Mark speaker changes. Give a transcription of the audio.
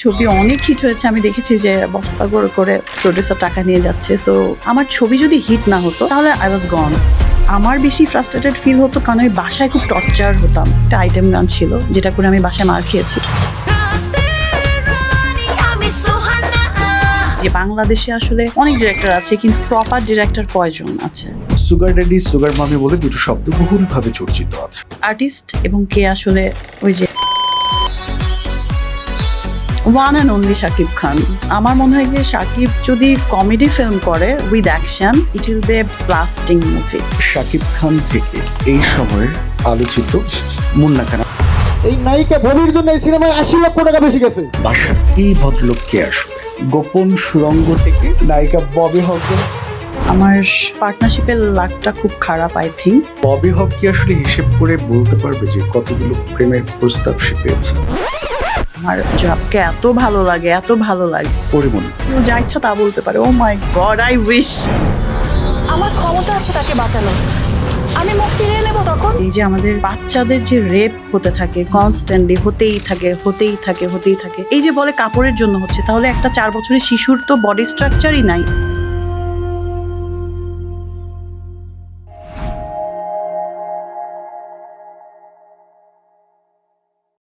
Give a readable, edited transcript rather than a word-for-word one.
Speaker 1: ছবি অনেক হিট হয়েছে, আমি দেখেছি যে বস্তা করে করে প্রোডিউসার টাকা নিয়ে যাচ্ছে। সো আমার ছবি যদি হিট না হতো তাহলে আই ওয়াজ গন। আমার বেশি ফ্রাস্ট্রেটেড ফিল হতো কারণ আমি বাসায় খুব টর্চার হতাম। একটা আইটেম গান ছিল যেটা করে আমি বাসায় মার খেয়েছি। যে বাংলাদেশে আসলে অনেক ডিরেক্টর আছে কিন্তু প্রপার ডিরেক্টর কয়জন আছে?
Speaker 2: সুগার ড্যাডি সুগার মামি বলে দুটো শব্দ বহুলভাবে চর্চিত আছে।
Speaker 1: আর্টিস্ট এবং কে আসলে ওই যে one and only Shakib Khan. আমার মনে হয় যে শাকিব যদি কমেডি ফিল্ম করে with action, it will be a blasting movie.
Speaker 2: Shakib Khan থেকে এই সময়ের আলোচিত মুন্না খান,
Speaker 3: এই নায়িকা ভূমির জন্য এই সিনেমায় ৮০ লক্ষ টাকা বেশি গেছে।
Speaker 2: বাসার এই ভদ্রলোক কে আসবে? গোপন সুড়ঙ্গ থেকে নায়িকা ববি হক।
Speaker 1: আমার পার্টনারশিপের লাকটা খুব খারাপ আই থিঙ্ক।
Speaker 2: ববি হক কি আসলে হিসেব করে বলতে পারবে যে কতগুলো প্রেমের প্রস্তাব সে পেয়েছে?
Speaker 1: আমার জবকে এত ভালো লাগে, এত ভালো লাগে।
Speaker 2: পরিমণি
Speaker 1: কেউ যা ইচ্ছা তা বলতে পারে। ও মাই গড, আই উইশ
Speaker 4: আমার ক্ষমতা আছে তাকে বাঁচানো। আমি মুখ ফিরিয়ে নেব তখন।
Speaker 1: এই যে আমাদের বাচ্চাদের যে রেপ হতে থাকে কনস্ট্যান্টলি, হতেই থাকে হতেই থাকে হতেই থাকে। এই যে বলে কাপড়ের জন্য হচ্ছে, তাহলে একটা 4 বছরের শিশুর তো বডি স্ট্রাকচারই নাই।